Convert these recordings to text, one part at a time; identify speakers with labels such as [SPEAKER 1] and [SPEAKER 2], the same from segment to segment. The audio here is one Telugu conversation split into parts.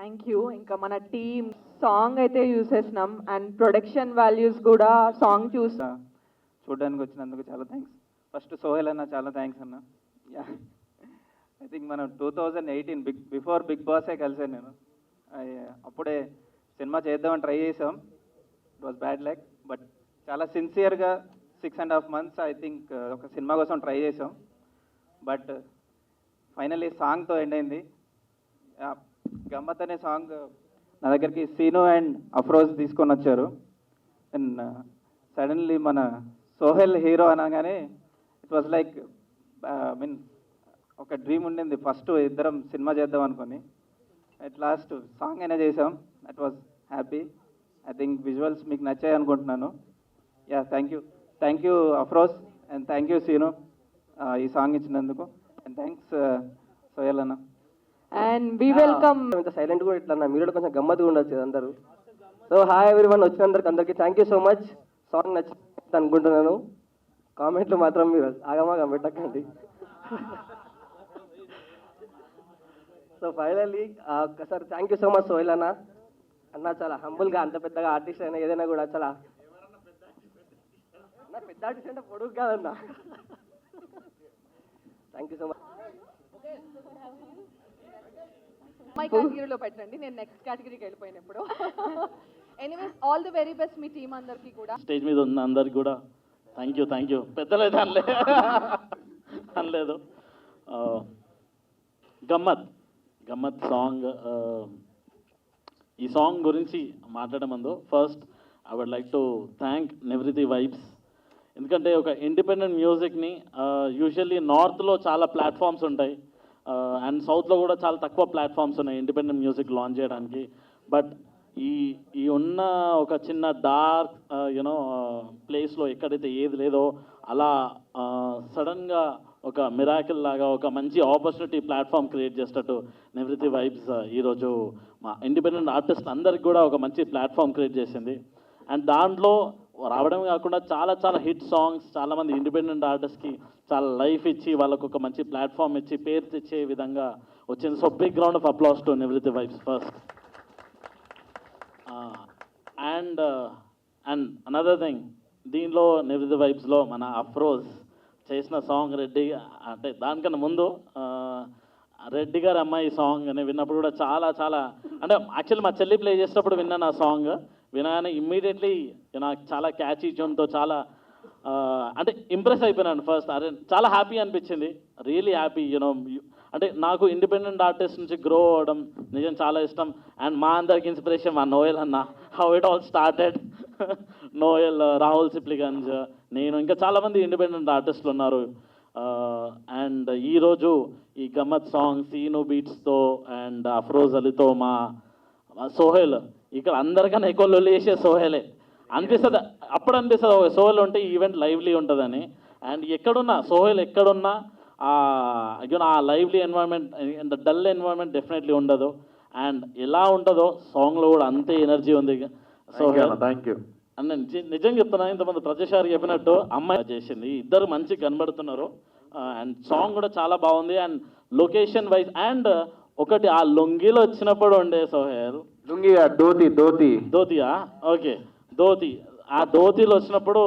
[SPEAKER 1] Thank you. ఇంకా మన టీమ్ సాంగ్ అయితే యూస్ చేసినాం అండ్ ప్రొడక్షన్ వాల్యూస్ కూడా సాంగ్
[SPEAKER 2] చూడడానికి వచ్చినందుకు చాలా థ్యాంక్స్. ఫస్ట్ సోహెల్ అన్న చాలా థ్యాంక్స్ అన్న. ఐ థింక్ మనం 2018 బిఫోర్ బిగ్ బాసే కలిసాను నేను. అప్పుడే సినిమా చేద్దామని ట్రై చేసాం. It was bad luck, but చాలా సిన్సియర్గా 6.5 months ఐ థింక్ ఒక సినిమా కోసం ట్రై చేసాం. బట్ ఫైనల్లీ సాంగ్తో ఎండ్ అయింది. గమ్మత్ అనే సాంగ్ నా దగ్గరికి సీను అండ్ అఫ్రోజ్ తీసుకొని వచ్చారు. అండ్ సడన్లీ మన సోహెల్ హీరో అనగానే ఇట్ వాజ్ లైక్ మీన్ ఒక డ్రీమ్ ఉండింది. ఫస్ట్ ఇద్దరం సినిమా చేద్దాం అనుకొని అట్ లాస్ట్ సాంగ్ అయినా చేసాం. That was happy. I think visuals మీకు నచ్చాయి అనుకుంటున్నాను. Yeah, thank you Afroz and thank you Seenu ఈ సాంగ్ ఇచ్చినందుకు. అండ్ థ్యాంక్స్ సోహెల్ అన్న.
[SPEAKER 1] And we welcome.
[SPEAKER 3] ఇంత సైలెంట్ కూడా ఇట్లా మీరు కూడా కొంచెం గమ్మత్తుగా ఉండొచ్చు అందరూ. సో హాయ్ ఎవ్రీవన్, అందరికీ thank you so much. Song నచ్చింది అనుకుంటున్నాను. కామెంట్లు మాత్రం మీరు ఆగమాగం పెట్టకండి. సో ఫైనల్లీ ఒకసారి thank you so much Sohel అన్న. అన్న చాలా హంబుల్గా, అంత పెద్దగా ఆర్టిస్ట్ అయినా ఏదైనా కూడా చాలా పెద్ద ఆర్టిస్ట్ అంటే పొడుగు కాదన్న. Thank you so much.
[SPEAKER 4] My కేటగిరీలో పెట్టండి, నేను నెక్స్ట్ కేటగిరీకి వెళ్ళిపోయాను ఇప్పుడు. Anyways all the very best me team అందరికీ కూడా.
[SPEAKER 5] స్టేజ్ మీద ఉన్న అందరికి కూడా థ్యాంక్ యూ. పెద్దలైతే అనలేదు. గమ్మత్ సాంగ్. ఈ సాంగ్ గురించి మాట్లాడే ముందు first I would like to thank Nivrutti vibes. ఎందుకంటే ఒక ఇండిపెండెంట్ మ్యూజిక్ని యూజువల్లీ నార్త్లో చాలా ప్లాట్ఫామ్స్ ఉంటాయి అండ్ సౌత్లో కూడా చాలా తక్కువ ప్లాట్ఫామ్స్ ఉన్నాయి ఇండిపెండెంట్ మ్యూజిక్ లాంచ్ చేయడానికి. బట్ ఈ ఉన్న ఒక చిన్న డార్క్ ప్లేస్లో ఎక్కడైతే ఏది లేదో అలా సడన్గా ఒక మిరాకిల్ లాగా ఒక మంచి ఆపర్చునిటీ ప్లాట్ఫామ్ క్రియేట్ చేసేటట్టు నివృత్తి వైబ్స్ ఈరోజు మా ఇండిపెండెంట్ ఆర్టిస్ట్ అందరికి కూడా ఒక మంచి ప్లాట్ఫామ్ క్రియేట్ చేసింది. అండ్ దాంట్లో రావడం కాకుండా చాలా హిట్ సాంగ్స్, చాలామంది ఇండిపెండెంట్ ఆర్టిస్ట్కి చాలా లైఫ్ ఇచ్చి వాళ్ళకు ఒక మంచి ప్లాట్ఫామ్ ఇచ్చి పేరు తెచ్చే విధంగా వచ్చింది. So big round of applause to Nivrutti vibes first. And another thing, దీనిలో నివృత్తి వైబ్స్లో మన అఫ్రోజ్ చేసిన సాంగ్ రెడ్డి, అంటే దానికన్నా ముందు రెడ్డి గారు అమ్మాయి సాంగ్ అని విన్నప్పుడు కూడా చాలా అంటే యాక్చువల్లీ మా చెల్లి ప్లే చేసేటప్పుడు విన్నాను ఆ సాంగ్. వినగానే ఇమ్మీడియట్లీ నాకు చాలా క్యాచీ ట్యూన్తో చాలా అంటే ఇంప్రెస్ అయిపోయినాను ఫస్ట్. అరే చాలా హ్యాపీ అనిపించింది, రియలీ హ్యాపీ. అంటే నాకు ఇండిపెండెంట్ ఆర్టిస్ట్ నుంచి గ్రో అవ్వడం నిజం చాలా ఇష్టం. అండ్ మా అందరికి ఇన్స్పిరేషన్ మా నోయల్ అన్న. How it all started. Noel, Rahul Sipligunj, నేను, ఇంకా చాలామంది ఇండిపెండెంట్ ఆర్టిస్టులు ఉన్నారు. అండ్ ఈరోజు ఈ గమ్మత్ సాంగ్ సీను బీట్స్తో అండ్ అఫ్రోజ్ అలీతో మా సోహెల్, ఇక్కడ అందరికన్నా ఎక్కువ లొల్లి చేసే సోహెలే అనిపిస్తుంది. అప్పుడు అనిపిస్తుంది సోహెల్ ఉంటే ఈవెంట్ లైవ్లీ ఉంటుందని. అండ్ ఎక్కడున్నా సోహెల్ ఎక్కడున్నా ఆ lively environment, dull environment definitely ఉండదు. అండ్ ఎలా ఉంటుందో సాంగ్లో కూడా అంతే ఎనర్జీ ఉంది సోహెల్.
[SPEAKER 6] Thank you.
[SPEAKER 5] అండ్ నిజంగా చెప్తున్నా, ఇంతమంది ప్రతిసారి చెప్పినట్టు అమ్మాయి చేసింది, ఇద్దరు మంచి కనబడుతున్నారు. అండ్ సాంగ్ కూడా చాలా బాగుంది. అండ్ లొకేషన్ వైజ్ అండ్ ఒకటి ఆ లొంగిలో వచ్చినప్పుడు ఉండే సోహెల్,
[SPEAKER 6] లుంగి
[SPEAKER 5] ధోతియా, ఓకే ధోతి, ఆ ధోతిలో వచ్చినప్పుడు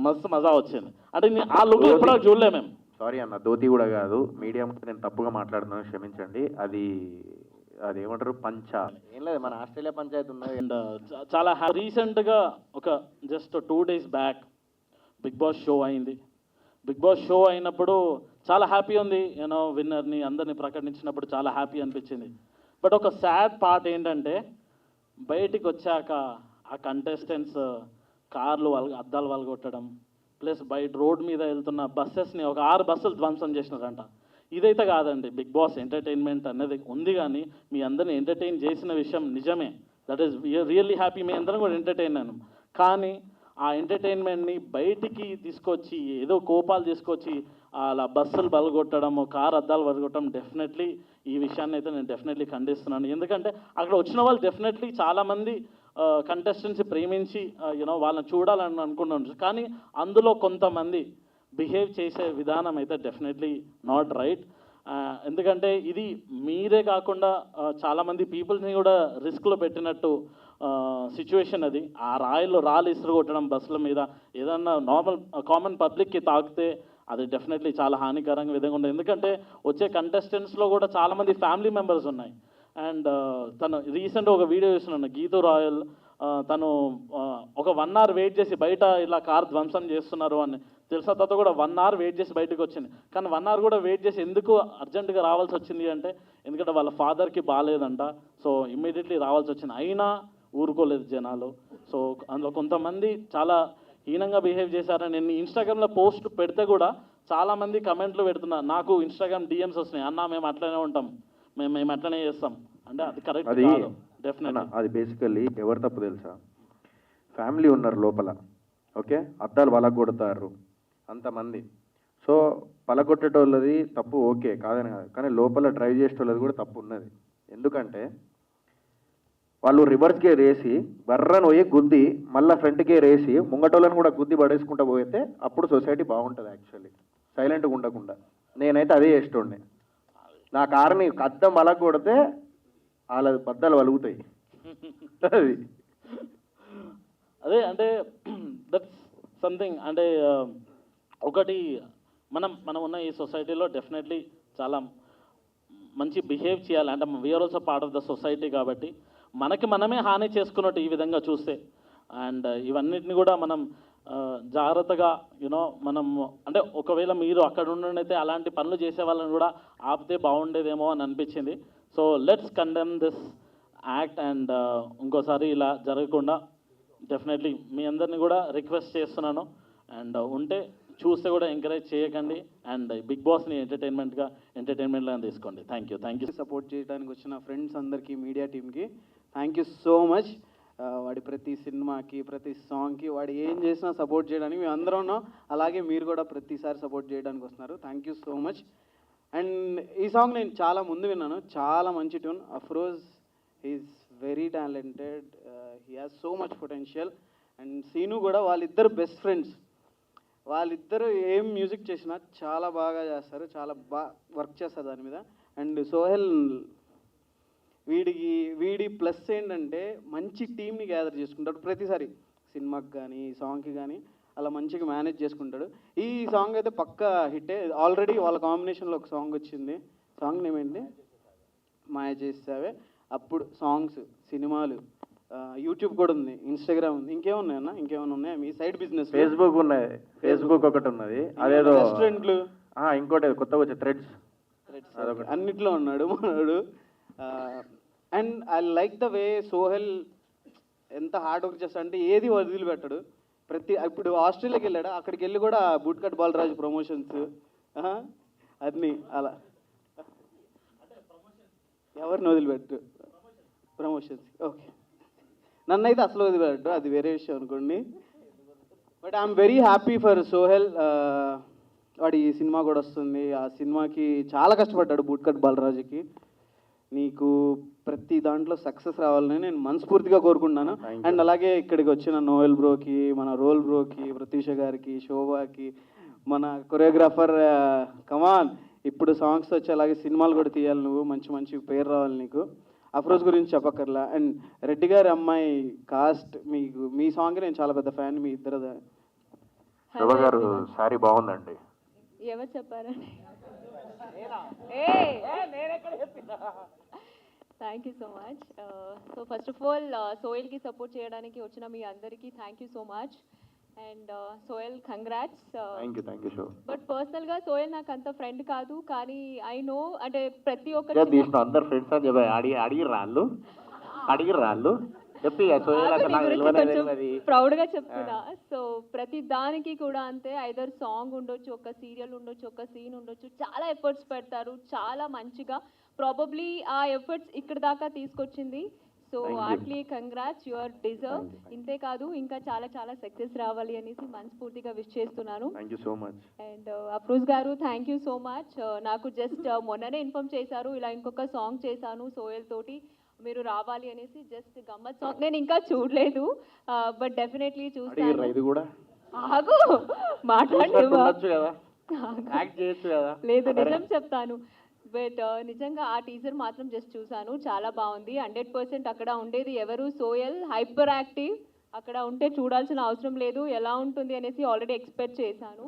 [SPEAKER 5] మస్తు మజా వచ్చింది. అంటే ఆ లుక్ ఎప్పుడో చూడలే మేము.
[SPEAKER 6] సారీ అన్న, ధోతి కూడా కాదు, మీడియా నేను తప్పుగా మాట్లాడుతున్నాను, క్షమించండి. అది ఏమంటారు, పంచ ఏం లేదు, మన ఆస్ట్రేలియా పంచాయతీ ఉన్నది.
[SPEAKER 5] అండ్ చాలా రీసెంట్గా ఒక just 2 days back Bigg Boss show అయింది. బిగ్ బాస్ షో అయినప్పుడు చాలా హ్యాపీ ఉంది. విన్నర్ని అందరినీ ప్రకటించినప్పుడు చాలా హ్యాపీ అనిపించింది. బట్ ఒక సాడ్ పార్ట్ ఏంటంటే బయటికి వచ్చాక ఆ కంటెస్టెంట్స్ కార్లు అద్దాలు వలగొట్టడం, ప్లస్ బయట రోడ్ మీద వెళ్తున్న బస్సెస్ని ఒక 6 బస్సులు ధ్వంసం చేసినారంట. ఇదైతే కాదండి, బిగ్ బాస్ ఎంటర్టైన్మెంట్ అనేది ఉంది, కానీ మీ అందరిని ఎంటర్టైన్ చేసిన విషయం నిజమే. That is really happy. మీ అందరం కూడా ఎంటర్టైన్ అయ్యాను. కానీ ఆ ఎంటర్టైన్మెంట్ని బయటికి తీసుకొచ్చి ఏదో కోపాలు తీసుకొచ్చి అలా బస్సులు బలగొట్టడం, కారు అద్దాలు బలగొట్టడం, డెఫినెట్లీ ఈ విషయాన్ని అయితే నేను డెఫినెట్లీ ఖండిస్తున్నాను. ఎందుకంటే అక్కడ వచ్చిన వాళ్ళు డెఫినెట్లీ చాలామంది కంటెస్టెంట్స్ ప్రేమించి వాళ్ళని చూడాలని అనుకుంటున్నారు. కానీ అందులో కొంతమంది బిహేవ్ చేసే విధానం అయితే డెఫినెట్లీ నాట్ రైట్. ఎందుకంటే ఇది మీరే కాకుండా చాలామంది పీపుల్స్ని కూడా రిస్క్లో పెట్టినట్టు సిచ్యువేషన్ అది. ఆ రాయిలో రాళ్ళు ఇసురు కొట్టడం బస్సుల మీద ఏదన్నా నార్మల్ కామన్ పబ్లిక్కి తాకితే అది డెఫినెట్లీ చాలా హానికరంగా విధంగా ఉంటుంది. ఎందుకంటే వచ్చే కంటెస్టెంట్స్లో కూడా చాలామంది ఫ్యామిలీ మెంబర్స్ ఉన్నాయి. అండ్ తను రీసెంట్గా ఒక వీడియో చూస్తున్నాను, గీతూ రాయల్ తను ఒక 1 hour వెయిట్ చేసి బయట ఇలా కార్ ధ్వంసం చేస్తున్నారు అని తెలిసిన తర్వాత కూడా 1 hour వెయిట్ చేసి బయటకు వచ్చింది. కానీ 1 hour కూడా వెయిట్ చేసి ఎందుకు అర్జెంటుగా రావాల్సి వచ్చింది అంటే ఎందుకంటే వాళ్ళ ఫాదర్కి బాగాలేదంట, సో ఇమ్మీడియట్లీ రావాల్సి వచ్చింది. అయినా ఊరుకోలేదు జనాలు. సో అందులో కొంతమంది చాలా హీనంగా బిహేవ్ చేశారని నేను ఇన్స్టాగ్రామ్లో పోస్ట్ పెడితే కూడా చాలామంది కమెంట్లు పెడుతున్నారు. నాకు ఇన్స్టాగ్రామ్ డిఎమ్స్ వస్తున్నాయి, అన్న మేము అట్లనే ఉంటాం, మేము అట్లనే చేస్తాం అంటే అది కరెక్ట్ కాదు. డెఫినెట్లీ
[SPEAKER 6] అది బేసికల్లీ ఎవరు తప్పు తెలుసా? ఫ్యామిలీ ఉన్నారు లోపల, ఓకే, అద్దాలు పలగొడతారు అంతమంది. సో పలగొట్టేటోళ్ళది తప్పు ఓకే కాదని కాదు, కానీ లోపల డ్రైవ్ చేసేటోళ్ళది కూడా తప్పు ఉన్నది. ఎందుకంటే వాళ్ళు రివర్స్ గేర్ వేసి బర్రను పోయి గుద్ది మళ్ళీ ఫ్రంట్ గేర్ వేసి ముంగటోళ్ళని కూడా గుద్ది పడేసుకుంటూ పోతే అప్పుడు సొసైటీ బాగుంటుంది. యాక్చువల్లీ సైలెంట్గా ఉండకుండా నేనైతే అదే చేస్తుండే. నా కారుని అద్దం పలగొడితే వాళ్ళ బద్దలు వలుగుతాయి. అది
[SPEAKER 5] అదే అంటే దట్స్ సంథింగ్. అంటే ఒకటి మనం ఉన్న ఈ సొసైటీలో డెఫినెట్లీ చాలా మంచి బిహేవ్ చేయాలి. అంటే we are also part of the society కాబట్టి మనకి మనమే హాని చేసుకున్నట్టు ఈ విధంగా చూస్తే. అండ్ ఇవన్నిటిని కూడా మనం జాగ్రత్తగా మనం అంటే ఒకవేళ మీరు అక్కడ ఉండనైతే అలాంటి పనులు చేసే వాళ్ళని కూడా ఆపితే బాగుండేదేమో అని అనిపించింది. So let's condemn this act and ఇంకోసారి ఇలా జరగకుండా డెఫినెట్లీ మీ అందరినీ కూడా రిక్వెస్ట్ చేస్తున్నాను. అండ్ ఉంటే చూస్తే కూడా ఎంకరేజ్ చేయకండి అండ్ బిగ్ బాస్ని ఎంటర్టైన్మెంట్గా తీసుకోండి. Thank you.
[SPEAKER 7] సపోర్ట్ చేయడానికి వచ్చిన ఫ్రెండ్స్ అందరికీ, మీడియా టీమ్కి థ్యాంక్ యూ సో మచ్. వాడి ప్రతి సినిమాకి, ప్రతి సాంగ్కి వాడు ఏం చేసినా సపోర్ట్ చేయడానికి మేము అందరం ఉన్నాం. అలాగే మీరు కూడా ప్రతిసారి సపోర్ట్ చేయడానికి వస్తున్నారు. Thank you so much. And ఈ సాంగ్ నేను చాలా ముందు విన్నాను, చాలా మంచి tune. Afroz is very talented, he has so much potential. And Seenu కూడా, వాళ్ళిద్దరు బెస్ట్ ఫ్రెండ్స్. వాళ్ళిద్దరూ ఏం మ్యూజిక్ చేసినా చాలా బాగా చేస్తారు, చాలా బాగా వర్క్ చేస్తారు దాని మీద. అండ్ సోహెల్ వీడి ప్లస్ ఏంటంటే మంచి టీంని గ్యాదర్ చేసుకుంటాడు ప్రతిసారి, సినిమాకి కానీ సాంగ్కి కానీ అలా మంచిగా మేనేజ్ చేసుకుంటాడు. ఈ సాంగ్ అయితే పక్కా హిట్టే. ఆల్రెడీ వాళ్ళ కాంబినేషన్లో ఒక సాంగ్ వచ్చింది, సాంగ్ నేమ్ ఏంటి, మాయ చేసావే. అప్పుడు సాంగ్స్, సినిమాలు, యూట్యూబ్ కూడా ఉంది, ఇన్స్టాగ్రామ్ ఉంది. ఇంకేమున్నాయన్నా? ఇంకేమైనా ఉన్నాయా మీ సైడ్ బిజినెస్?
[SPEAKER 6] ఫేస్బుక్ ఉన్నది, ఫేస్బుక్ ఒకటి ఉన్నది, అదేదో
[SPEAKER 7] రెస్టారెంట్లు,
[SPEAKER 6] ఇంకోటి కొత్తగా వచ్చే థ్రెడ్స్,
[SPEAKER 7] అన్నిట్లో ఉన్నాడు మనోడు. And I like the way Sohel ఎంత హార్డ్ వర్క్ చేస్తాడు అంటే ఏది వదిలిపెట్టాడు. ఇప్పుడు ఆస్ట్రేలియాకి వెళ్ళాడు, అక్కడికి వెళ్ళి కూడా బూట్ కట్ బాలరాజు ప్రమోషన్స్ అన్నీ అలా. ఎవరిని వదిలిపెట్టు ప్రమోషన్స్, ఓకే. నన్నైతే అసలు వదిలిపెట్టు, అది వేరే విషయం అనుకోండి. But I'm very happy for Sohel. వాడి ఈ సినిమా కూడా వస్తుంది, ఆ సినిమాకి చాలా కష్టపడ్డాడు బూట్ కట్ బాలరాజుకి. నీకు ప్రతి దాంట్లో సక్సెస్ రావాలని నేను మనస్ఫూర్తిగా కోరుకుంటున్నాను. అండ్ అలాగే ఇక్కడికి వచ్చిన నోయల్ బ్రోకి, మన రోల్ బ్రోకి, ప్రతీష గారికి, శోభాకి, మన కొరియోగ్రాఫర్ కమాన్, ఇప్పుడు సాంగ్స్ వచ్చి అలాగే సినిమాలు కూడా తీయాలి నువ్వు, మంచి మంచి పేరు రావాలి నీకు. అఫ్రోజ్ గురించి చెప్పక్కర్లా. అండ్ రెడ్డి గారి అమ్మాయి కాస్ట్, మీ సాంగ్ నేను చాలా పెద్ద ఫ్యాన్ మీ ఇద్దరు.
[SPEAKER 6] శోభ గారు సారీ బాగుందండి.
[SPEAKER 4] ఎవరు చెప్పారండి? Thank you so much. So first of all సోయల్కి సపోర్ట్ చేయడానికి వచ్చిన మీ అందరికీ thank you so much. And Sohel congrats.
[SPEAKER 6] Thank you show.
[SPEAKER 4] But పర్సనల్గా సోయల్ నాకు అంత ఫ్రెండ్ కాదు, కానీ ఐ నో అంటే ప్రతి ఒక్క
[SPEAKER 6] అందరు ఫ్రెండ్స్ అని చెప్పి అడిగి రాళ్ళు చెప్పి
[SPEAKER 4] ప్రౌడ్గా చెప్తున్నా. సో ప్రతి దానికి కూడా అంతే, ఐదర్ సాంగ్ ఉండొచ్చు, ఒక సీరియల్ ఉండొచ్చు, ఒక సీన్ ఉండొచ్చు, చాలా ఎఫర్ట్స్ పెడతారు, చాలా మంచిగా. ప్రాబబ్లీ ఆ ఎఫర్ట్స్ ఇక్కడ దాకా తీసుకొచ్చింది. So heartly congrats, your deserve. ఇంతే కాదు ఇంకా చాలా చాలా సక్సెస్ రావాలి అనేసి మనస్ఫూర్తిగా విష్ చేస్తున్నాను.
[SPEAKER 6] Thank you so much.
[SPEAKER 4] And Afroz గారు థ్యాంక్ యూ సో మచ్. నాకు జస్ట్ మొన్ననే ఇన్ఫార్మ్ చేశారు, ఇలా ఇంకొక సాంగ్ చేశాను సోయల్ తోటి, మీరు రావాలి అనేసి. జస్ట్ గమ్మత్ సాంగ్, నేను ఇంకా చూడలేదు, బట్ డెఫినెట్లీ చూస్తాను.
[SPEAKER 6] ఇది కూడా
[SPEAKER 4] ఆగు, మాట్లాడు.
[SPEAKER 6] కదా, యాక్ట్ చేయొచ్చు కదా.
[SPEAKER 4] లేదు, నిజం చెప్తాను. బట్ నిజంగా ఆ టీజర్ మాత్రం జస్ట్ చూసాను, చాలా బాగుంది. 100% అక్కడ ఉండేది ఎవరు, సోయల్ హైపర్ యాక్టివ్, అక్కడ ఉంటే చూడాల్సిన అవసరం లేదు ఎలా ఉంటుంది అనేసి ఆల్రెడీ ఎక్స్పెక్ట్ చేశాను.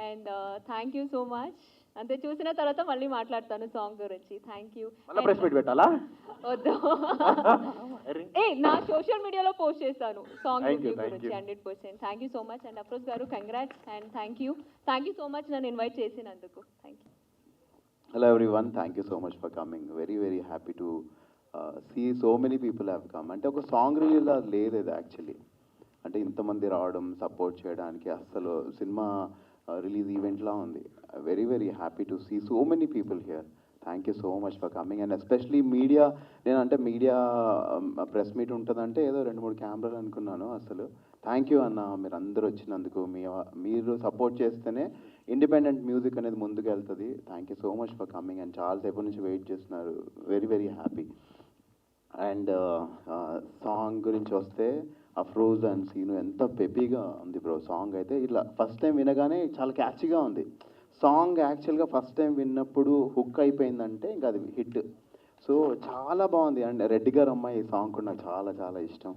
[SPEAKER 4] And thank you so much. అంతే, చూసిన తర్వాత మళ్ళీ మాట్లాడతాను సాంగ్ గురించి. Thank you.
[SPEAKER 6] మళ్ళీ ప్రెస్ మీట్ పెట్టాలా?
[SPEAKER 4] వద్దు, నా సోషల్ మీడియాలో పోస్ట్ చేస్తాను song
[SPEAKER 6] Thank you,
[SPEAKER 4] review
[SPEAKER 6] thank
[SPEAKER 4] గురించి.
[SPEAKER 6] you.
[SPEAKER 4] 100%. Thank you so much. And Afroz garu congrats and thank you so much నన్ను ఇన్వైట్ చేసినందుకు. Thank you.
[SPEAKER 8] Hello everyone, thank you so much for coming. Very very happy to see so many people have come. అంటే ఒక సాంగ్ రిలీజ్ లేదు ఇది యాక్చువల్లీ. అంటే ఇంతమంది రావడం సపోర్ట్ చేయడానికి అస్సలు సినిమా రిలీజ్ ఈవెంట్లా ఉంది. Very very happy to see so many people here. Thank you so much for coming. And especially media, నేనంటే మీడియా ప్రెస్ మీట్ ఉంటుందంటే ఏదో 2-3 కెమెరాలు అనుకున్నాను. అసలు థ్యాంక్ యూ అన్న, మీరు అందరూ వచ్చినందుకు. మీరు సపోర్ట్ చేస్తేనే ఇండిపెండెంట్ మ్యూజిక్ అనేది ముందుకు వెళ్తుంది. Thank you so much for coming. And చాలాసేపు నుంచి వెయిట్ చేస్తున్నారు. Very very happy. And song గురించి వస్తే అఫ్రోజ్ అండ్ సీను ఎంత పెప్పీగా ఉంది బ్రో. సాంగ్ అయితే ఇట్లా ఫస్ట్ టైం వినగానే చాలా క్యాచీగా ఉంది. సాంగ్ యాక్చువల్గా ఫస్ట్ టైం విన్నప్పుడు హుక్ అయిపోయిందంటే ఇంకా అది హిట్. సో చాలా బాగుంది. అండ్ రెడ్డి గారు అమ్మాయి ఈ సాంగ్ కూడా నాకు చాలా చాలా ఇష్టం.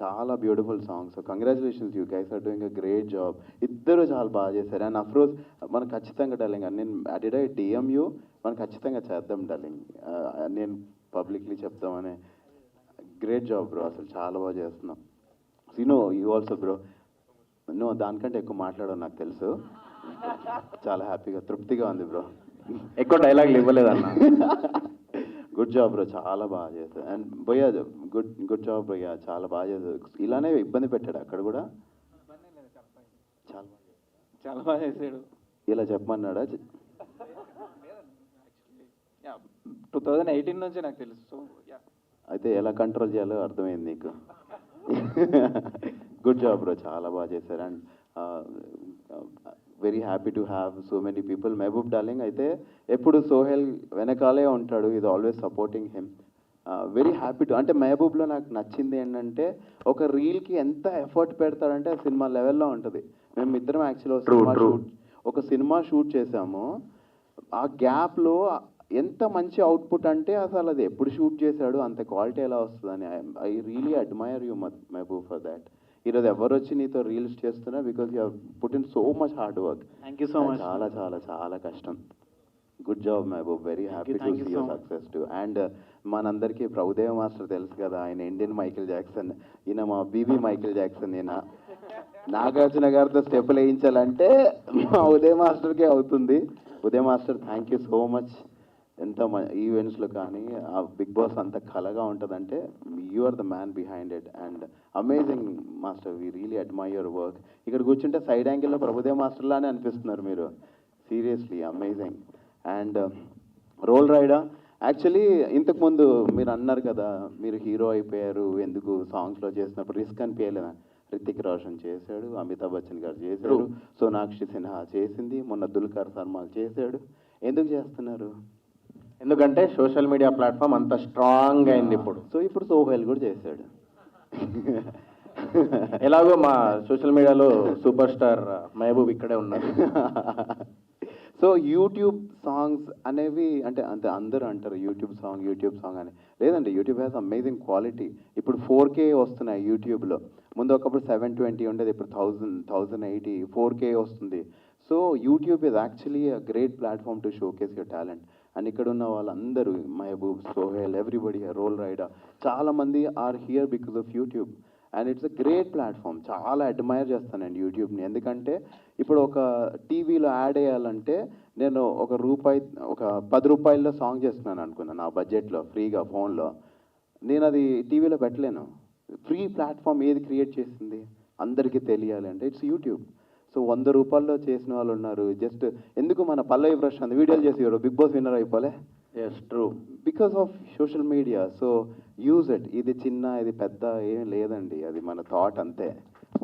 [SPEAKER 8] చాలా beautiful song. So congratulations, you guys are doing a great job. ఇద్దరు చాలా బాగా చేశారు. అండ్ అఫ్రోజ్ మనం ఖచ్చితంగా డార్లింగ్, నేను డిడ్ ఐ డిఎం యూ, మనం ఖచ్చితంగా చేద్దాం డార్లింగ్, నేను పబ్లిక్లీ చెప్తామని. గ్రేట్ జాబ్ బ్రో, అసలు చాలా బాగా చేస్తున్నాం. Sino you also bro. నువ్వు దానికంటే ఎక్కువ మాట్లాడవు నాకు తెలుసు. చాలా హ్యాపీగా తృప్తిగా ఉంది బ్రో.
[SPEAKER 6] ఎక్కువ డైలాగులు ఇవ్వలేదన్న.
[SPEAKER 8] గుడ్ జాబ్ బ్రో, చాలా బాగా చేశారు. అండ్ భయ్యా గుడ్ జాబ్ భయ్యా, చాలా బాగా చేశారు. ఇలానే ఇబ్బంది పెట్టాడు అక్కడ కూడా.
[SPEAKER 2] చాలా బాగా చేశాడు.
[SPEAKER 8] ఇలా చెప్పమన్నాడా?
[SPEAKER 2] 2018 నుంచి నాకు తెలుసు. సో
[SPEAKER 8] అయితే ఎలా కంట్రోల్ చేయాలో అర్థమైంది నీకు. గుడ్ జాబ్ బ్రో, చాలా బాగా చేశారు. And very happy to have so many people. Mehaboob darling అయితే ఎప్పుడు సోహెల్ వెనకాలే ఉంటాడు, ఇది always supporting him. Very happy to, అంటే మహబూబ్లో నాకు నచ్చింది ఏంటంటే ఒక రీల్కి ఎంత ఎఫర్ట్ పెడతాడంటే ఆ సినిమా లెవెల్లో ఉంటుంది. మేము ఇద్దరం యాక్చువల్లీ ఒక సినిమా షూట్ చేసాము. ఆ గ్యాప్లో ఎంత మంచి అవుట్పుట్ అంటే అసలు అది ఎప్పుడు షూట్ చేశాడు, అంత క్వాలిటీ ఎలా వస్తుందని. I really admire you Mehaboob for that. ఈరోజు ఎవరు వచ్చి నీతో రీల్స్ చేస్తున్నా because you put in so much hard work.
[SPEAKER 2] Thank you so much.
[SPEAKER 8] చాలా చాలా చాలా కష్టం. Good job Mehaboob, very happy to see your success too. And మనందరికీ ప్రభుదేవ మాస్టర్ తెలుసు కదా, ఆయన ఇండియన్ మైకేల్ జాక్సన్, ఈయన మా బీబీ మైకేల్ జాక్సన్. ఈయన నాగార్జున గారితో స్టెప్పులు వేయించాలంటే మా ఉదయ మాస్టర్కే అవుతుంది. Udaya master thank you so much. ఎంత ఈవెంట్స్లో కానీ ఆ బిగ్ బాస్ అంత కలగా ఉంటుందంటే you are the man behind it. And amazing master, we really admire your work. ఇక్కడ కూర్చుంటే సైడ్ యాంగిల్లో ప్రభుదేవ మాస్టర్లానే అనిపిస్తున్నారు మీరు. Seriously amazing. And Roll Rida, actually ఇంతకుముందు మీరు అన్నారు కదా మీరు హీరో అయిపోయారు ఎందుకు సాంగ్స్లో చేసినప్పుడు రిస్క్ అనిపించలేదా? రితిక్ రోషన్ చేశాడు, అమితాబ్ బచ్చన్ గారు చేశారు, సోనాక్షి సిన్హా చేసింది, మొన్న దుల్కర్ సల్మాన్ చేశాడు. ఎందుకు చేస్తున్నారు?
[SPEAKER 6] ఎందుకంటే సోషల్ మీడియా ప్లాట్ఫామ్ అంత స్ట్రాంగ్ అయింది ఇప్పుడు.
[SPEAKER 8] సో ఇప్పుడు సోహెల్ కూడా చేశాడు.
[SPEAKER 6] ఎలాగో మా సోషల్ మీడియాలో సూపర్ స్టార్ మహబూబ్ ఇక్కడే ఉన్నారు.
[SPEAKER 8] సో యూట్యూబ్ సాంగ్స్ అనేవి అంటే అందరూ అంటారు యూట్యూబ్ సాంగ్ అని. లేదండి, యూట్యూబ్ హ్యాస్ అమేజింగ్ క్వాలిటీ. ఇప్పుడు 4K వస్తున్నాయి యూట్యూబ్లో. ముందు ఒకప్పుడు 720 ఉండేది, ఇప్పుడు 1080 4K వస్తుంది. సో YouTube is actually a great platform to showcase your talent. And ఇక్కడ ఉన్న వాళ్ళందరూ Mehaboob, Sohel, everybody, Roll Rider, చాలామంది are here because of YouTube. And it's a great platform. చాలా అడ్మైర్ చేస్తానండి యూట్యూబ్ని. ఎందుకంటే ఇప్పుడు ఒక టీవీలో యాడ్ వేయాలంటే నేను ఒక 10 రూపాయల్లో సాంగ్ చేస్తున్నాను అనుకున్నాను నా బడ్జెట్లో ఫ్రీగా ఫోన్లో. నేను అది టీవీలో పెట్టలేను. ఫ్రీ ప్లాట్ఫామ్ ఏది క్రియేట్ చేసింది అందరికీ తెలియాలి అంటే ఇట్స్ యూట్యూబ్. సో 100 రూపాయల్లో చేసిన వాళ్ళు ఉన్నారు. జస్ట్ ఎందుకు మన పల్లవి ప్రశాంత్ వీడియోలు చేసి బిగ్ బాస్ విన్నర్ అయిపోలే?
[SPEAKER 6] Yes true,
[SPEAKER 8] because of social media. So use it. ఇది చిన్న ఇది పెద్ద ఏం లేదండి, అది మన థాట్ అంతే,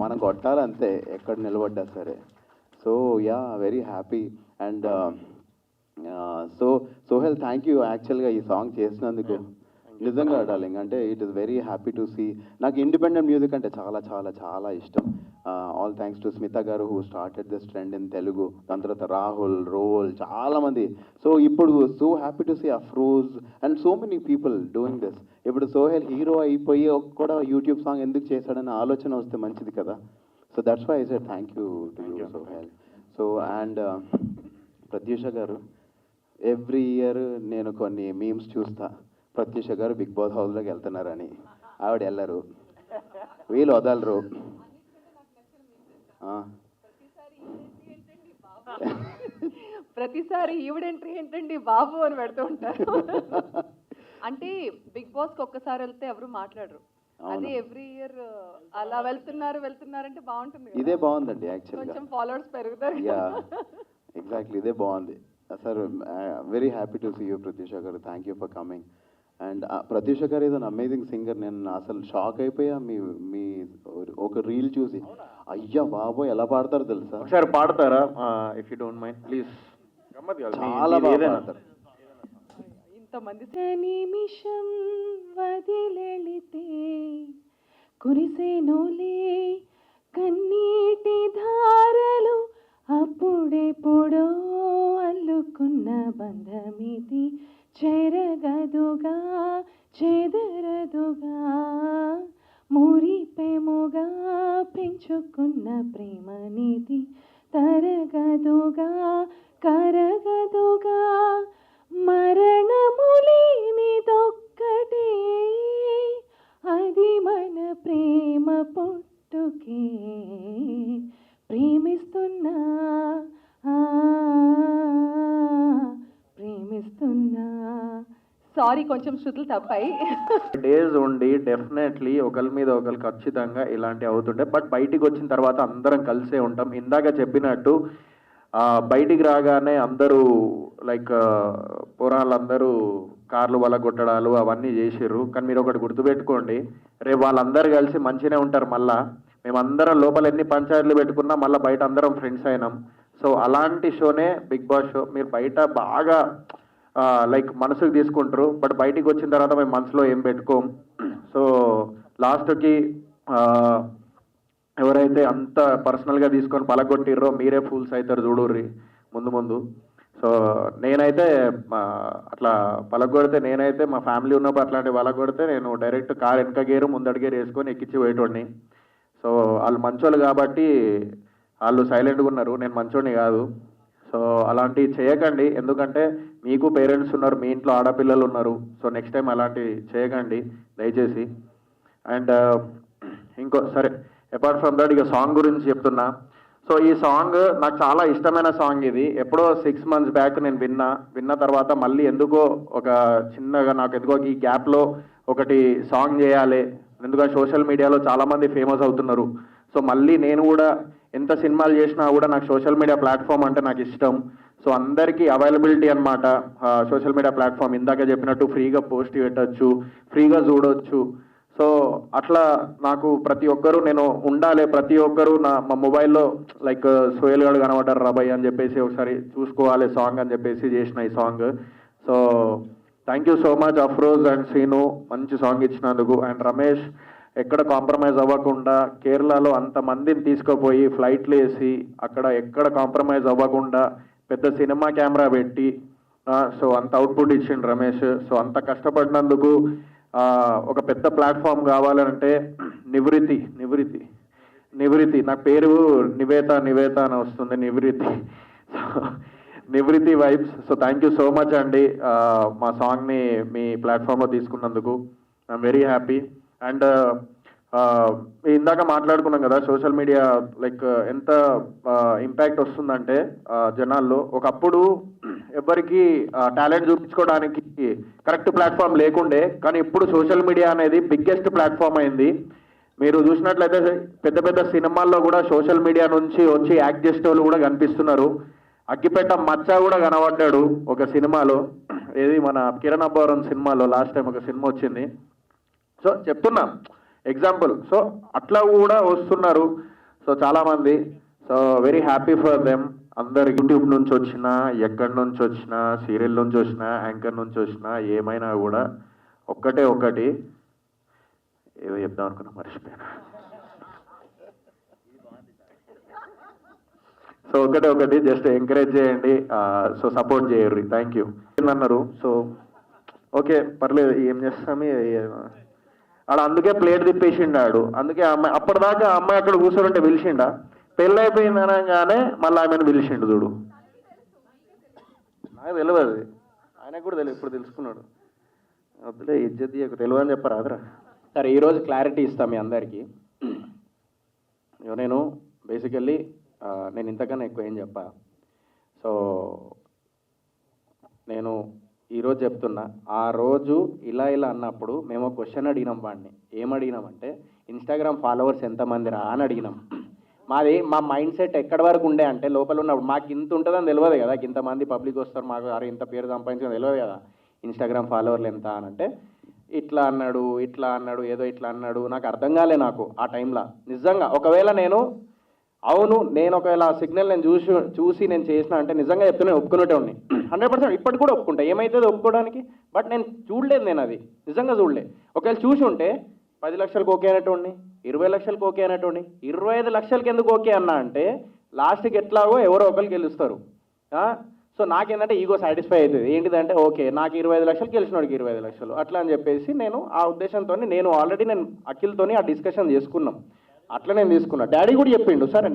[SPEAKER 8] మనం కొట్టాలంతే ఎక్కడ నిలబడ్డా సరే. So yeah, very happy. And so Sohel thank you యాక్చువల్గా ఈ సాంగ్ చేసినందుకు. నిజంగా డార్లింగ్, అంటే it is very happy to see. నాకు ఇండిపెండెంట్ మ్యూజిక్ అంటే చాలా చాలా చాలా ఇష్టం. ఆల్ థ్యాంక్స్ టు స్మిత గారు who started this trend in Telugu. దాని తర్వాత రాహుల్, రోల్, చాలామంది. సో ఇప్పుడు so happy to see Afroz and so many people doing this. ఇప్పుడు సోహెల్ హీరో అయిపోయి కూడా యూట్యూబ్ సాంగ్ ఎందుకు చేశాడనే ఆలోచన వస్తే మంచిది కదా. So that's why I said thank you to you Sohel. So and Pratyusha గారు, ఎవ్రీ ఇయర్ నేను కొన్ని మీమ్స్ చూస్తా, ప్రత్యూష గారు బిగ్ బాస్ హౌస్లోకి వెళ్తున్నారని. ఆవిడ వెళ్ళరు, వీళ్ళు వదలరు.
[SPEAKER 1] ప్రతిసారి ఈవిడ ఎంట్రీ ఏంటండి బాబు అని పెడుతూ ఉంటారు. అంటే బిగ్ బాస్ కి ఒక్కసారి వెళ్తే ఎవరు మాట్లాడరు. అదే ఎవ్రీ ఇయర్ అలా వెళ్తున్నారంటే బాగుంటుంది కదా.
[SPEAKER 8] ఇదే బాగుందండి యాక్చువల్గా,
[SPEAKER 1] కొంచెం ఫాలోవర్స్ పెరుగుతారు.
[SPEAKER 8] యా ఎగ్జాక్ట్లీ, ఇదే బాగుంది sir. Very happy to see you Pratyusha garu. Thank you for coming. And Pratyusha garu is an amazing singer. నేను అసలు షాక్ అయిపోయా మీ ఒక రీల్ చూసి. అయ్యా బాబోయ్, ఎలా పాడతారు తెలుసా?
[SPEAKER 6] ఒకసారి పాడతారా if you don't mind please?
[SPEAKER 8] చాలా బాగా పాడతారు.
[SPEAKER 1] ఇంతమంది నిమిషం వదిలెళితే కురిసేనోలే కన్నీటి ధారలు, అప్పుడెప్పుడో అల్లుకున్న బంధమిది చెరగదుగా చెదరదుగా, మురిపెముగా పెంచుకున్న ప్రేమనిది తరగదుగా కరగదుగా, మరణములేనిదొక్కటే అది మన ప్రేమ పుట్టుకే, ప్రేమిస్తున్నా ప్రేమిస్తున్నా. సారీ, కొంచెం శృతులు తప్పాయి.
[SPEAKER 6] డేస్ ఉండి డెఫినెట్లీ ఒకరి మీద ఒకరు ఖచ్చితంగా ఇలాంటివి అవుతుంటాయి. బట్ బయటికి వచ్చిన తర్వాత అందరం కలిసే ఉంటాం. ఇందాక చెప్పినట్టు బయటికి రాగానే అందరూ లైక్ పురాణాలందరూ కార్లు వల్ల కొట్టడాలు అవన్నీ చేసిర్రు. కానీ మీరు ఒకటి గుర్తుపెట్టుకోండి, రేపు వాళ్ళందరూ కలిసి మంచిగానే ఉంటారు. మళ్ళా మేమందరం లోపల ఎన్ని పంచాయతీలు పెట్టుకున్నా మళ్ళీ బయట అందరం ఫ్రెండ్స్ అయినాం. సో అలాంటి షోనే బిగ్ బాస్ షో. మీరు బయట బాగా లైక్ మనసుకు తీసుకుంటారు, బట్ బయటికి వచ్చిన తర్వాత మేము మనసులో ఏం పెట్టుకోం. సో లాస్ట్కి ఎవరైతే అంత పర్సనల్గా తీసుకొని పలగొట్టిర్రో మీరే ఫూల్స్ అవుతారు చూడుర్రి ముందు. సో నేనైతే అట్లా పలగొడితే, నేనైతే మా ఫ్యామిలీ ఉన్నప్పుడు అట్లాంటి పలగొడితే నేను డైరెక్ట్ కార్ వెనక గేరు ముందడి గేరు వేసుకొని ఎక్కించి పోయేటోడిని. సో వాళ్ళు మంచోళ్ళు కాబట్టి వాళ్ళు సైలెంట్గా ఉన్నారు, నేను మంచోడిని కాదు. సో అలాంటివి చేయకండి, ఎందుకంటే మీకు పేరెంట్స్ ఉన్నారు, మీ ఇంట్లో ఆడపిల్లలు ఉన్నారు. సో నెక్స్ట్ టైం అలాంటివి చేయకండి దయచేసి. అండ్ ఇంకో సరే, అపార్ట్ ఫ్రమ్ దట్ ఇక సాంగ్ గురించి చెప్తున్నా. సో ఈ సాంగ్ నాకు చాలా ఇష్టమైన సాంగ్. ఇది ఎప్పుడో 6 months బ్యాక్ నేను విన్న తర్వాత మళ్ళీ ఎందుకో ఒక చిన్నగా నాకు ఎందుకో ఈ గ్యాప్లో ఒకటి సాంగ్ చేయాలి, ఎందుకంటే సోషల్ మీడియాలో చాలామంది ఫేమస్ అవుతున్నారు. సో మళ్ళీ నేను కూడా ఎంత సినిమాలు చేసినా కూడా నాకు సోషల్ మీడియా ప్లాట్ఫామ్ అంటే నాకు ఇష్టం. సో అందరికీ అవైలబిలిటీ అనమాట సోషల్ మీడియా ప్లాట్ఫామ్. ఇందాక చెప్పినట్టు ఫ్రీగా పోస్ట్ పెట్టచ్చు, ఫ్రీగా చూడవచ్చు. సో అట్లా నాకు ప్రతి ఒక్కరూ నేను ఉండాలి, ప్రతి ఒక్కరూ మా మొబైల్లో లైక్ సోయల్ గారు కనబడ్డారు రాబాయ్ అని చెప్పేసి ఒకసారి చూసుకోవాలి సాంగ్ అని చెప్పేసి చేసిన ఈ song. So thank you so much Afroz and Srinu, మంచి సాంగ్ ఇచ్చినందుకు. అండ్ రమేష్ ఎక్కడ కాంప్రమైజ్ అవ్వకుండా కేరళలో అంతమందిని తీసుకుపోయి ఫ్లైట్లు వేసి అక్కడ ఎక్కడ కాంప్రమైజ్ అవ్వకుండా పెద్ద సినిమా కెమెరా పెట్టి సో అంత అవుట్పుట్ ఇచ్చిండు రమేష్. సో అంత కష్టపడినందుకు ఒక పెద్ద ప్లాట్ఫామ్ కావాలంటే నివృత్తి నా పేరు నివేత అని వస్తుంది, నివృత్తి vibes. So thank you so much అండి మా సాంగ్ని మీ ప్లాట్ఫామ్లో తీసుకున్నందుకు. I'm very happy. అండ్ ఇందాక మాట్లాడుకున్నాం కదా సోషల్ మీడియా లైక్ ఎంత ఇంపాక్ట్ వస్తుందంటే జనాల్లో. ఒకప్పుడు ఎవరికి టాలెంట్ చూపించుకోవడానికి కరెక్ట్ ప్లాట్ఫామ్ లేకుండే, కానీ ఇప్పుడు సోషల్ మీడియా అనేది బిగ్గెస్ట్ ప్లాట్ఫామ్ అయింది. మీరు చూసినట్లయితే పెద్ద పెద్ద సినిమాల్లో కూడా సోషల్ మీడియా నుంచి వచ్చి యాక్ట్ చేసే వాళ్ళు కూడా కనిపిస్తున్నారు. అగ్గిపెట్ట మచ్చ కూడా కనబడ్డాడు ఒక సినిమాలో, ఏది మన కిరణ్ అబ్బవరం సినిమాలో లాస్ట్ టైం ఒక సినిమా వచ్చింది. సో చెప్తున్నా ఎగ్జాంపుల్. సో అట్లా కూడా వస్తున్నారు సో చాలామంది. So very happy for them. అందరు యూట్యూబ్ నుంచి వచ్చినా, ఎక్కడి నుంచి వచ్చినా, సీరియల్ నుంచి వచ్చినా, యాంకర్ నుంచి వచ్చినా, ఏమైనా కూడా ఒకటి ఏదో చెప్దాం అనుకున్నా మర్చిపోయాను. సో ఒకటి జస్ట్ ఎంకరేజ్ చేయండి, సో సపోర్ట్ చేయరు. థ్యాంక్ యూ అన్నారు. సో ఓకే పర్లేదు, ఏం చేస్తాము ఆడ. అందుకే ప్లేట్ తిప్పేసిండు ఆడు. అందుకే అమ్మాయి అప్పటిదాకా అమ్మాయి అక్కడ కూర్చోంటే పిలిచిండా, పెళ్ళి అయిపోయింది అనగానే మళ్ళీ ఆమెను పిలిచిండు చూడు. నాకు తెలియదు, ఆయనకు కూడా తెలియదు, ఇప్పుడు తెలుసుకున్నాడు. వద్దులే ఇజ్జత్ తెలియదు అని చెప్పారు అదరా. సరే ఈరోజు క్లారిటీ ఇస్తాను మీ అందరికీ. నేను బేసికల్లీ నేను ఇంతకన్నా ఎక్కువ ఏం చెప్పా. సో నేను ఈరోజు చెప్తున్నా, ఆ రోజు ఇలా అన్నప్పుడు మేము క్వశ్చన్ అడిగినాం వాడిని. ఏమడిగినామంటే ఇన్స్టాగ్రామ్ ఫాలోవర్స్ ఎంతమంది రా అని అడిగినాం. మా మైండ్ సెట్ ఎక్కడి వరకు ఉండే అంటే, లోపల ఉన్నప్పుడు మాకు ఇంత ఉంటుందని తెలియదు కదా, ఇంతమంది పబ్లిక్ వస్తారు, మాకు అరే ఇంత పేరు సంపాదించడం తెలియదు కదా, ఇన్స్టాగ్రామ్ ఫాలోవర్లు ఎంత అని. అంటే ఇట్లా అన్నాడు ఏదో ఇట్లా అన్నాడు. నాకు అర్థం కాలే నాకు ఆ టైంలో నిజంగా. ఒకవేళ నేను ఒకవేళ ఆ సిగ్నల్ నేను చూసి నేను చేసిన అంటే నిజంగా చెప్తే నేను ఒప్పుకునేటే ఉన్నాయి 100%. ఇప్పటికి కూడా ఒప్పుకుంటా, ఏమైతుంది ఒప్పుకోవడానికి. బట్ నేను చూడలేదు, నేను అది నిజంగా చూడలే. ఒకవేళ చూసి ఉంటే 10 లక్షలకు ఓకే అనేటోడిని, 20 లక్షలకు ఓకే అనేటోడిని. 25 లక్షలకి ఎందుకు ఓకే అన్నా అంటే లాస్ట్కి ఎట్లాగో ఎవరో ఒకరికి గెలుస్తారు. సో నాకేంటంటే ఈగో సాటిస్ఫై అవుతుంది. ఏంటిదంటే ఓకే నాకు 25 లక్షలు గెలిచినోడికి 25 లక్షలు అట్లా అని చెప్పేసి నేను ఆ ఉద్దేశంతో నేను ఆల్రెడీ అఖిల్తోని ఆ డిస్కషన్ చేసుకున్నాం. అట్లా నేను తీసుకున్నా. డాడీ కూడా చెప్పిండు. సరే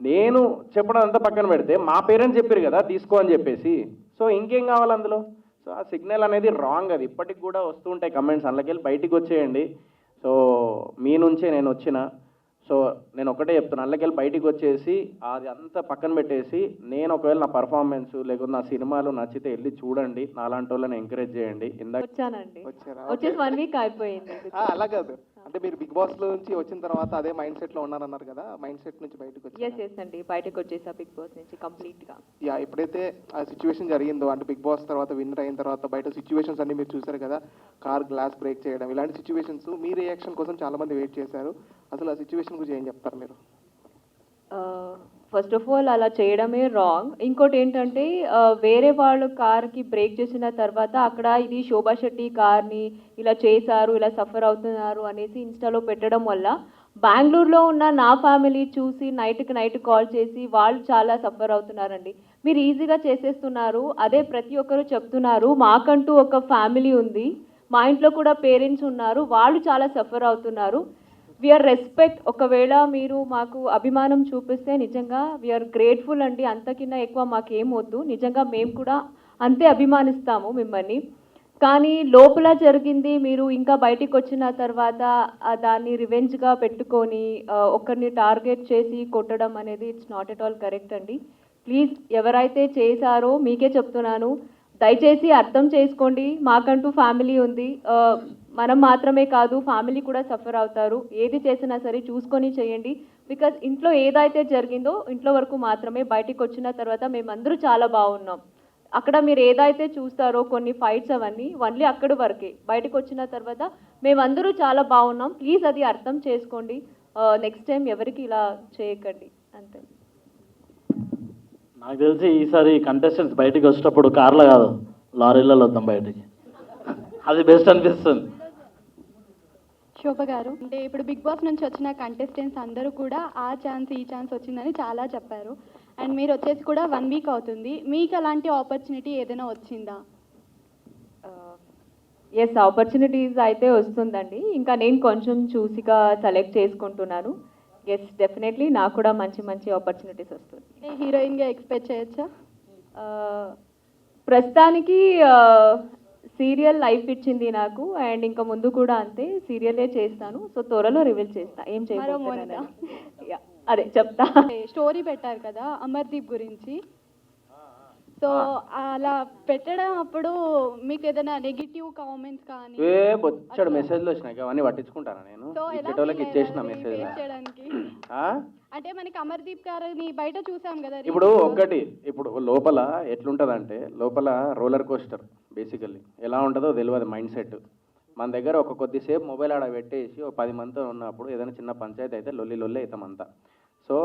[SPEAKER 6] నేను చెప్పడం అంతా పక్కన పెడితే మా పేరెంట్స్ చెప్పారు కదా తీసుకో అని చెప్పేసి. సో ఇంకేం కావాలి అందులో. సో ఆ సిగ్నల్ అనేది రాంగ్. అది ఇప్పటికి కూడా వస్తూ ఉంటాయి కమెంట్స్, అందులోకి బయటికి వచ్చేయండి. సో మీ నుంచే నేను వచ్చిన. సో నేను ఒకటే చెప్తున్నా, అందులోకి బయటికి వచ్చేసి అది అంతా పక్కన పెట్టేసి నేను ఒకవేళ నా పర్ఫార్మెన్స్ లేకపోతే నా సినిమాలు నచ్చితే వెళ్ళి చూడండి, నాలాంటి వాళ్ళని ఎంకరేజ్ చేయండి.
[SPEAKER 4] వచ్చానండి,
[SPEAKER 7] వచ్చారా?
[SPEAKER 4] వచ్చేసి 1 వీక్ అయిపోయింది.
[SPEAKER 7] అలా కాదు, అంటే మీరు బిగ్ బాస్ లో నుంచి వచ్చిన తర్వాత అదే మైండ్ సెట్ లో ఉన్నారన్నారు కదా, మైండ్ సెట్ నుంచి బయటకు వచ్చి
[SPEAKER 4] ఎస్ అండి, బయటకు వచ్చేసా బిగ్ బాస్ నుంచి కంప్లీట్ గా.
[SPEAKER 7] ఎప్పుడైతే ఆ సిచ్యువేషన్ జరిగిందో, అంటే బిగ్ బాస్ తర్వాత విన్నర్ అయిన తర్వాత బయట సిచ్యువేషన్స్ అన్ని మీరు చూసారు కదా, కార్ గ్లాస్ బ్రేక్ చేయడం, ఇలాంటి సిచ్యువేషన్స్ మీ రియాక్షన్ కోసం చాలా మంది వెయిట్ చేశారు. అసలు ఆ సిచ్యువేషన్ గురించి ఏం చెప్తారు మీరు?
[SPEAKER 4] ఫస్ట్ ఆఫ్ ఆల్ అలా చేయడమే రాంగ్. ఇంకోటి ఏంటంటే వేరే వాళ్ళు కార్కి బ్రేక్ చేసిన తర్వాత అక్కడ ఇది శోభా శెట్టి కార్ని ఇలా చేశారు, ఇలా సఫర్ అవుతున్నారు అనేసి ఇన్స్టాలో పెట్టడం వల్ల బెంగళూరులో ఉన్న నా ఫ్యామిలీ చూసి నైట్కి నైట్ కాల్ చేసి వాళ్ళు చాలా సఫర్ అవుతున్నారండి. మీరు ఈజీగా చేసేస్తున్నారు, అదే ప్రతి ఒక్కరు చెప్తున్నారు. మాకంటూ ఒక ఫ్యామిలీ ఉంది, మా ఇంట్లో కూడా పేరెంట్స్ ఉన్నారు, వాళ్ళు చాలా సఫర్ అవుతున్నారు. We are respect. ఒకవేళ మీరు మాకు అభిమానం చూపిస్తే నిజంగా వీఆర్ గ్రేట్ఫుల్ అండి. అంతకిన్నా ఎక్కువ మాకేం వద్దు. నిజంగా మేము కూడా అంతే అభిమానిస్తాము మిమ్మల్ని. కానీ లోపల జరిగింది మీరు ఇంకా బయటికి వచ్చిన తర్వాత దాన్ని రివెంజ్గా పెట్టుకొని ఒకరిని టార్గెట్ చేసి కొట్టడం అనేది it's not at all correct అండి. ప్లీజ్ ఎవరైతే చేశారో మీకే చెప్తున్నాను, దయచేసి అర్థం చేసుకోండి. మాకంటూ ఫ్యామిలీ ఉంది, మనం మాత్రమే కాదు ఫ్యామిలీ కూడా సఫర్ అవుతారు. ఏది చేసినా సరే చూసుకొని చేయండి. బికాజ్ ఇంట్లో ఏదైతే జరిగిందో ఇంట్లో వరకు మాత్రమే, బయటికి వచ్చిన తర్వాత మేమందరూ చాలా బాగున్నాం. అక్కడ మీరు ఏదైతే చూస్తారో కొన్ని ఫైట్స్ అవన్నీ ఓన్లీ అక్కడి వరకే. బయటకు వచ్చిన తర్వాత మేమందరూ చాలా బాగున్నాం. ప్లీజ్ అది అర్థం చేసుకోండి. నెక్స్ట్ టైం ఎవరికి ఇలా చేయకండి అంతే.
[SPEAKER 5] నాకు తెలిసి ఈసారి కంటెస్టెంట్స్ బయటికి వచ్చేటప్పుడు కార్లో కాదు లారీలలో వద్దాం బయటికి, అది బెస్ట్ అనిపిస్తుంది.
[SPEAKER 9] శోభ గారు, అంటే ఇప్పుడు బిగ్ బాస్ నుంచి వచ్చిన కంటెస్టెంట్స్ అందరూ కూడా ఆ ఛాన్స్ ఈ ఛాన్స్ వచ్చిందని చాలా చెప్పారు. అండ్ మీరు వచ్చేసి కూడా 1 వీక్ అవుతుంది. మీకు అలాంటి ఆపర్చునిటీ ఏదైనా వచ్చిందా?
[SPEAKER 4] ఎస్, ఆపర్చునిటీస్ అయితే వస్తుందండి. ఇంకా నేను కొంచెం చూసిగా సెలెక్ట్ చేసుకుంటున్నాను. ఎస్, డెఫినెట్లీ నాకు కూడా మంచి మంచి ఆపర్చునిటీస్ వస్తుంది.
[SPEAKER 9] హీరోయిన్గా ఎక్స్పెక్ట్ చేయొచ్చా?
[SPEAKER 4] ప్రస్తుతానికి సీరియల్ లైఫ్ ఇచ్చింది నాకు, అండ్ ఇంకా ముందు కూడా అంతే సీరియలే చేస్తాను. సో త్వరలో రివీల్ చేస్తా ఏం చేయబోతున్నాను. అదే చెప్తా.
[SPEAKER 9] స్టోరీ పెట్టారు కదా అమర్దీప్ గురించి, సో అలా పెట్టడం అప్పుడు మీకు ఏదైనా నెగిటివ్ కామెంట్స్ కానీ
[SPEAKER 6] బొచ్చడు మెసేజ్లు వచ్చినాయి, అవన్నీ పట్టించుకుంటాను నేను. ఇచ్చేటోళ్ళకి ఇచ్చేసిన మెసేజ్
[SPEAKER 9] చేయడానికి. అంటే మనకి అమర్దీప్ గారిని బయట చూసాం కదా.
[SPEAKER 6] ఇప్పుడు లోపల ఎట్లుంటుందంటే, లోపల రోలర్ కోస్టర్ బేసికల్లీ ఎలా ఉంటుందో తెలియదు మైండ్ సెట్. మన దగ్గర ఒక కొద్దిసేపు మొబైల్ ఆడ పెట్టేసి ఒక 10 మందితో ఉన్నప్పుడు ఏదైనా చిన్న పంచాయతీ అయితే లొల్లి అవుతామంతా. సో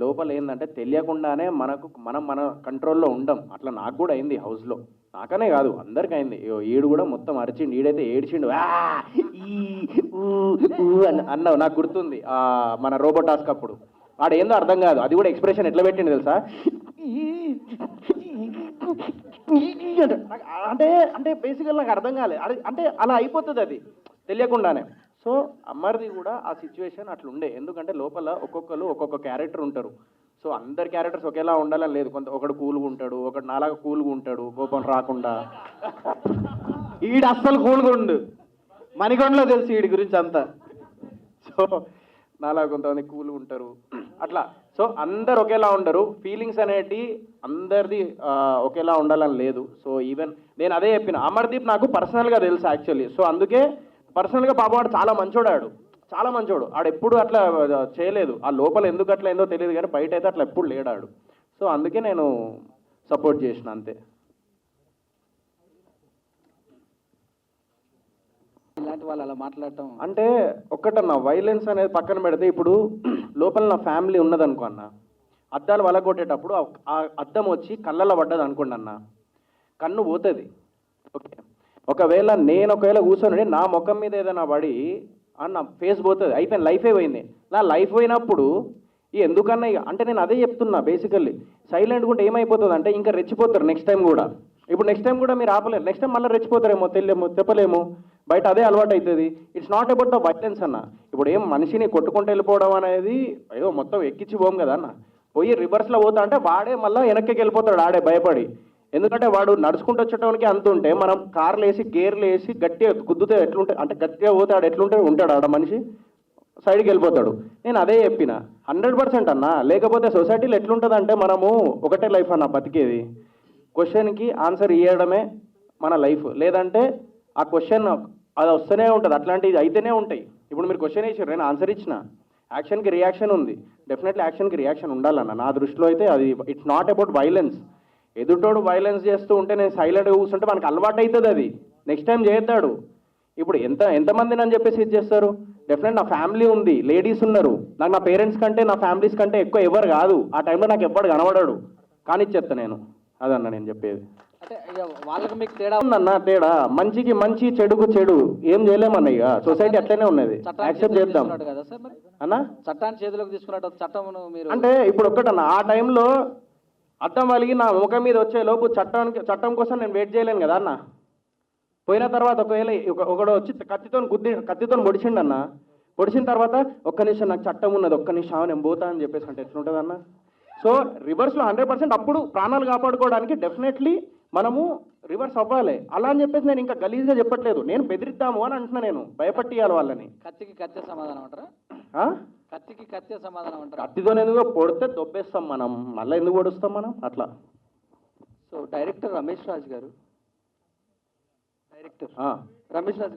[SPEAKER 6] లోపల ఏంటంటే తెలియకుండానే మన కంట్రోల్లో ఉండం. అట్లా నాకు కూడా అయింది హౌస్లో, నాకనే కాదు అందరికీ అయింది. ఈడు కూడా మొత్తం అరిచిండు, ఈడైతే ఏడ్చిండు, అన్నావు నాకు గుర్తుంది. మన రోబో టాస్క్ అప్పుడు వాడు ఏందో అర్థం కాదు, అది కూడా ఎక్స్ప్రెషన్ ఎట్లా పెట్టిండు తెలుసా, అంటే అంటే బేసికల్ నాకు అర్థం కాలేదు, అంటే అలా అయిపోతుంది అది తెలియకుండానే. సో అమర్ది కూడా ఆ సిచ్యువేషన్ అట్లా ఉండే, ఎందుకంటే లోపల ఒక్కొక్కరు ఒక్కొక్క క్యారెక్టర్ ఉంటారు. సో అందరి క్యారెక్టర్స్ ఒకేలా ఉండాలని లేదు, ఒకడు కూల్గా ఉంటాడు, ఒకడు నాలాగా కూల్గా ఉంటాడు కోపం రాకుండా.
[SPEAKER 7] ఈడు అస్సలు కూల్గా ఉండు, మణికొండలో తెలుసు వీడి గురించి అంతా.
[SPEAKER 6] సో నాలా కొంతమంది కూల్గా ఉంటారు అట్లా. సో అందరు ఒకేలా ఉండరు, ఫీలింగ్స్ అనేటి అందరిది ఒకేలా ఉండాలని లేదు. సో ఈవెన్ నేను అదే చెప్పిన, అమర్దీప్ నాకు పర్సనల్గా తెలుసు యాక్చువల్లీ. సో అందుకే పర్సనల్గా పాపవాడు చాలా మంచోడాడు, చాలా మంచోడు. ఆడు ఎప్పుడు అట్లా చేయలేదు, ఆ లోపల ఎందుకు అట్లా ఏందో తెలియదు కానీ బయట అయితే అట్లా ఎప్పుడు లేడాడు. సో అందుకే నేను సపోర్ట్ చేసిన అంతే.
[SPEAKER 7] ఇలాంటి వాళ్ళు అలా మాట్లాడటం
[SPEAKER 6] అంటే ఒక్కటన్నా వైలెన్స్ అనేది పక్కన పెడితే, ఇప్పుడు లోపల నా ఫ్యామిలీ ఉన్నదనుకో అన్న, అద్దాలు వలగొట్టేటప్పుడు ఆ అద్దం వచ్చి కళ్ళలో పడ్డది అనుకోండి అన్న, కన్ను పోతుంది. ఓకే, ఒకవేళ కూర్చొని నా ముఖం మీద ఏదైనా పడి నా ఫేస్ పోతుంది, అయిపోయింది, లైఫే పోయింది. నా లైఫ్ పోయినప్పుడు ఎందుకన్నా అంటే నేను అదే చెప్తున్నా, బేసికల్లీ సైలెంట్గా ఉంటే ఏమైపోతుంది అంటే ఇంకా రెచ్చిపోతారు నెక్స్ట్ టైం కూడా. ఇప్పుడు నెక్స్ట్ టైం కూడా మీరు ఆపలేరు, నెక్స్ట్ టైం మళ్ళీ రెచ్చిపోతారేమో, చెప్పలేము, బయట అదే అలవాటు అవుతుంది. It's not about the violence అన్న. ఇప్పుడు ఏం మనిషిని కొట్టుకుంటూ వెళ్ళిపోవడం అనేది అయ్యో మొత్తం ఎక్కించి పోం కదా అన్న, పోయి రివర్స్లో పోతా అంటే వాడే మళ్ళీ వెనక్కి వెళ్ళిపోతాడు ఆడే భయపడి. ఎందుకంటే వాడు నడుచుకుంటూ వచ్చేటానికి అంత ఉంటే మనం కార్లు వేసి గేర్లు వేసి గట్టిగా గుద్దుతే ఎట్లుంటే, అంటే గట్టిగా పోతాడు ఎట్లుంటే ఉంటాడు ఆడ మనిషి, సైడ్కి వెళ్ళిపోతాడు. నేను అదే చెప్పిన 100% అన్న. లేకపోతే సొసైటీలో ఎట్లుంటుంది అంటే మనము ఒకటే లైఫ్ అన్న బతికేది, క్వశ్చన్కి ఆన్సర్ ఇవ్వడమే మన లైఫ్. లేదంటే ఆ క్వశ్చన్ అది వస్తూనే ఉంటుంది, అట్లాంటివి అయితేనే ఉంటాయి. ఇప్పుడు మీరు క్వశ్చన్ వేసారు, నేను ఆన్సర్ ఇచ్చిన, యాక్షన్కి రియాక్షన్ ఉంది, డెఫినెట్లీ యాక్షన్కి రియాక్షన్ ఉండాలన్న. నా దృష్టిలో అయితే అది ఇట్స్ నాట్ అబౌట్ వైలెన్స్. ఎదుటోడు వైలెన్స్ చేస్తూ ఉంటే నేను సైలెంట్గా కూర్చుంటే మనకు అలవాటు అవుతుంది, అది నెక్స్ట్ టైం చేస్తాడు. ఇప్పుడు ఎంతమందిని అని చెప్పేసి ఇది చేస్తారు. డెఫినెట్ నా ఫ్యామిలీ ఉంది, లేడీస్ ఉన్నారు, నాకు నా పేరెంట్స్ కంటే నా ఫ్యామిలీస్ కంటే ఎక్కువ ఎవరు కాదు. ఆ టైంలో నాకు ఎవ్వడు కనబడాడు, కానీ చెప్తా నేను, అదన్న నేను చెప్పేది.
[SPEAKER 7] అంటే వాళ్ళకి మీకు తేడా
[SPEAKER 6] ఉందన్న, తేడా మంచికి మంచి చెడుకు చెడు ఏం చేయలేమన్న, ఇక సొసైటీ అట్లనే ఉన్నది, యాక్సెప్ట్ చేద్దాం
[SPEAKER 7] కదా సార్. మరి
[SPEAKER 6] అన్న
[SPEAKER 7] చట్టాన్ని చేతిలోకి తీసుకున్నట్టు చట్టం మీరు
[SPEAKER 6] అంటే ఇప్పుడు ఒక్కటన్న, ఆ టైంలో అద్దం వలిగి నా ముఖం మీద వచ్చే లోపు చట్టం కోసం నేను వెయిట్ చేయలేను కదా అన్న. పోయిన తర్వాత ఒకవేళ ఒకడు వచ్చి కత్తితో పొడిచిండన్న, పొడిచిన తర్వాత ఒక్క నిమిషం నాకు చట్టం ఉన్నది, ఒక్క నిమిషం నేను పోతా అని చెప్పేసి అంటే ఎట్లుంటుంది అన్న. సో రివర్స్లో 100% అప్పుడు ప్రాణాలు కాపాడుకోవడానికి డెఫినెట్లీ మనము రివర్స్ అవ్వాలి. అలా అని చెప్పేసి నేను ఇంకా గలీజ్గా చెప్పట్లేదు, నేను బెదిరిద్దాము అని అంటున్నా, నేను భయపట్టియాలి వాళ్ళని.
[SPEAKER 7] కత్తికి కత్తే సమాధానం అంటారా? కత్తికి కత్తే సమాధానం అంటారా?
[SPEAKER 6] కత్తితో ఎందుకు పొడితే దొబ్బేస్తాం మనం, మళ్ళీ ఎందుకు పొడుస్తాం మనం అట్లా.
[SPEAKER 3] సో డైరెక్టర్ రమేష్ రాజ్ గారు,
[SPEAKER 6] రమేష్ రాజ్